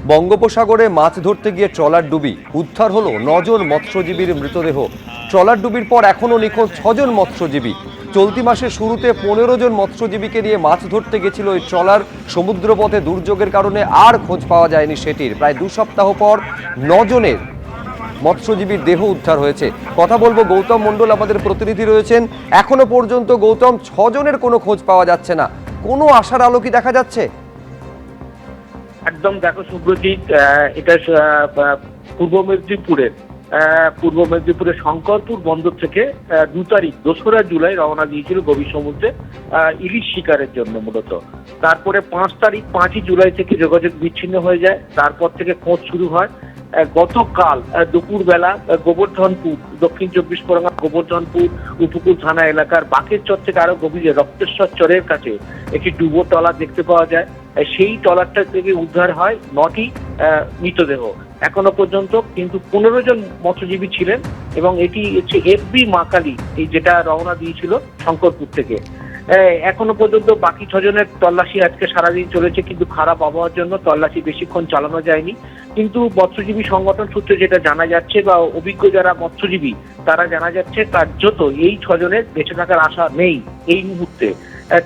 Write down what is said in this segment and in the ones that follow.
বঙ্গোপসাগরে মাছ ধরতে গিয়ে ট্রলার ডুবি, উদ্ধার হলো 9 জন মৎস্যজীবীর মৃতদেহ। ট্রলার ডুবির পর এখনও নিখোঁজ 6 জন মৎস্যজীবী। চলতি মাসের শুরুতে 15 জন মৎস্যজীবীকে নিয়ে মাছ ধরতে গেছিল এই ট্রলার। সমুদ্রপথে দুর্যোগের কারণে আর খোঁজ পাওয়া যায়নি সেটির। প্রায় 2 সপ্তাহ পর 9 জনের মৎস্যজীবীর দেহ উদ্ধার হয়েছে। কথা বলবো গৌতম মণ্ডল, আমাদের প্রতিনিধি রয়েছেন। এখনো পর্যন্ত গৌতম, 6 জনের কোনো খোঁজ পাওয়া যাচ্ছে না, কোনো আশার আলো কি দেখা যাচ্ছে? একদম, দেখো সুব্রজিৎ, এটা পূর্ব মেদিনীপুরের শঙ্করপুর বন্দর থেকে 2 তারিখ 2রা জুলাই রওনা দিয়েছিল গভীর সমুদ্রে ইলিশ শিকারের জন্য মূলত। তারপরে 5 তারিখ 5ই জুলাই থেকে যোগাযোগ বিচ্ছিন্ন হয়ে যায়। তারপর থেকে খোঁজ শুরু হয়। গতকাল দুপুরবেলা গোবর্ধনপুর, দক্ষিণ 24 পরগনা গোবর্ধনপুর উপকূল থানা এলাকার বাকের চর থেকে আরো গভীরে রক্তেশ্বর চরের কাছে একটি ডুবো ট্রলার দেখতে পাওয়া যায়। সেই ট্রলারটা থেকে উদ্ধার হয় 9টি মৃতদেহ। এখনো পর্যন্ত কিন্তু 15 জন মৎস্যজীবী ছিলেন এবং এটি হচ্ছে এফবি মাকালি, এই যেটা রওনা দিয়েছিল শঙ্করপুর থেকে। এখনো পর্যন্ত বাকি 6 জনের তল্লাশি আজকে সারাদিন চলেছে, কিন্তু খারাপ আবহাওয়ার জন্য তল্লাশি বেশিক্ষণ চালানো যায়নি। কিন্তু মৎস্যজীবী সংগঠন সূত্রে যেটা জানা যাচ্ছে বা অভিজ্ঞ যারা মৎস্যজীবী তারা জানা যাচ্ছে, কার্যত এই 6 জনের বেঁচে থাকার আশা নেই এই মুহূর্তে।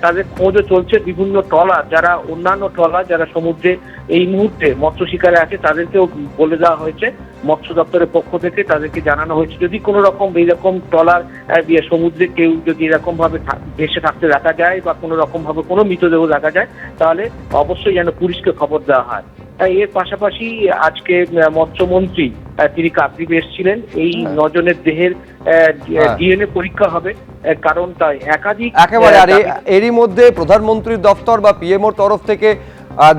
তাদের খোঁজও চলছে। বিভিন্ন ট্রলার, যারা অন্যান্য ট্রলার যারা সমুদ্রে এই মুহূর্তে মৎস্য শিকারে আছে তাদেরকেও বলে দেওয়া হয়েছে, মৎস্য দপ্তরের পক্ষ থেকে তাদেরকে জানানো হয়েছে, যদি কোনো রকম এইরকম ট্রলার সমুদ্রে কেউ যদি এরকম ভাবে ভেসে থাকতে দেখা যায় বা কোনো রকম ভাবে কোনো মৃতদেহ দেখা যায়, তাহলে অবশ্যই যেন পুলিশকে খবর দেওয়া হয়। এর পাশাপাশি আজকে মৎস্যমন্ত্রী তিনি কাকদ্বীপে এসেছিলেন। এই 9 জনের দেহের ডিএনএ পরীক্ষা হবে, কারণ তাই একেবারে। আর এরই মধ্যে প্রধানমন্ত্রীর দপ্তর বা পিএমওর তরফ থেকে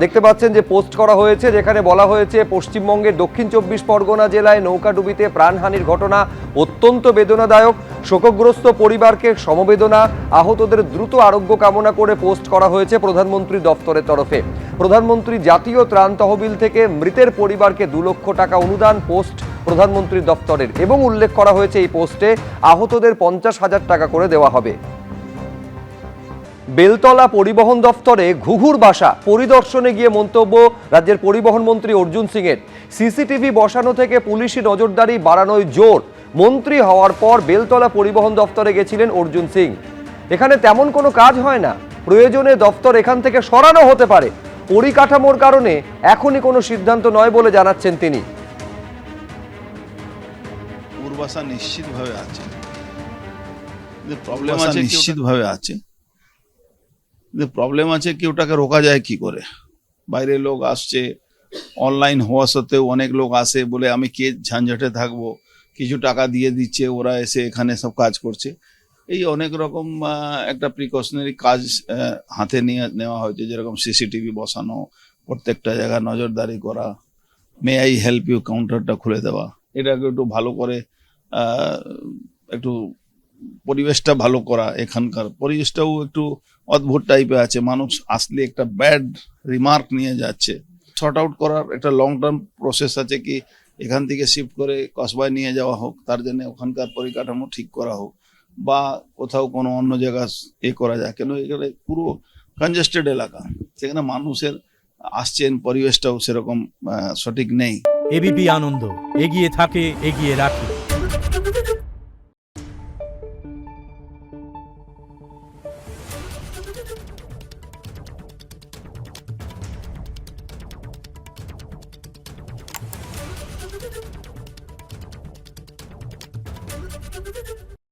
দেখতে পাচ্ছেন যে পোস্ট করা হয়েছে, যেখানে বলা হয়েছে পশ্চিমবঙ্গের দক্ষিণ 24 পরগনা জেলায় নৌকাডুবিতে প্রাণহানির ঘটনা অত্যন্ত বেদনাদায়ক। শোকগ্রস্ত পরিবারকে সমবেদনা, আহতদের দ্রুত আরোগ্য কামনা করে পোস্ট করা হয়েছে প্রধানমন্ত্রী দপ্তরের তরফে। প্রধানমন্ত্রী জাতীয় ত্রাণ তহবিল থেকে মৃতের পরিবারকে 2 লক্ষ টাকা অনুদান, পোস্ট প্রধানমন্ত্রী দপ্তরের। এবং উল্লেখ করা হয়েছে এই পোস্টে আহতদের 50,000 টাকা করে দেওয়া হবে। বেলতলা পরিবহন দফতরে ঘুঘুর বাসা পরিদর্শনে গিয়ে মন্তব্য রাজ্যের পরিবহন মন্ত্রী অর্জুন সিংয়ের। সিসিটিভি বসানো থেকে পুলিশি নজরদারি বাড়ানোয় জোর। মন্ত্রী হওয়ার পর বেলতলা পরিবহন দফতরে গেছিলেন অর্জুন সিং। এখানে তেমন কোনো কাজ হয় না, প্রয়োজনে দফতর এখান থেকে সরানো হতে পারে। পরিকাঠামোর কারণে এখনই কোনো সিদ্ধান্ত নয় বলে জানাচ্ছেন তিনি। পূর্বাশা নিশ্চিতভাবে আছে, প্রবলেম আছে, নিশ্চিতভাবে আছে। প্রবলেম আছে কি ওটাকে রোকা যায় কি করে? বাইরে লোক আসছে, অনলাইন হওয়া সত্ত্বেও অনেক লোক আসে বলে আমি কে ঝঞ্ঝাটে থাকবো, কিছু টাকা দিয়ে দিচ্ছে, ওরা এসে এখানে সব কাজ করছে। এই অনেক রকম একটা প্রিকশনারি কাজ হাতে নেওয়া হয়েছে, যেরকম সিসিটিভি বসানো, প্রত্যেকটা জায়গায় নজরদারি করা, মে আই হেল্প ইউ কাউন্টারটা খুলে দেওয়া, এটাকে একটু ভালো করে একটু পরিবেশটা ভালো করা। এখানকার পরিবেশটাও একটু অদ্ভুত টাইপের আছে, মানুষ আসলে একটা ব্যাড রিমার্ক নিয়ে যাচ্ছে। শর্ট আউট করার একটা লং টার্ম প্রসেস আছে, কি এখান থেকে শিফট করে কসবায় নিয়ে যাওয়া হোক, তার জন্য ওখানকার পরিকাঠামো ঠিক করা হোক, বা কোথাও কোনো অন্য জায়গা করা যায়। কেন এখানে পুরো কনজেস্টেড এলাকা, সেখানে মানুষের আসছেন, পরিবেশটাও সেরকম সঠিক নেই। এবিপি আনন্দ, এগিয়ে থাকে, এগিয়ে রাখে।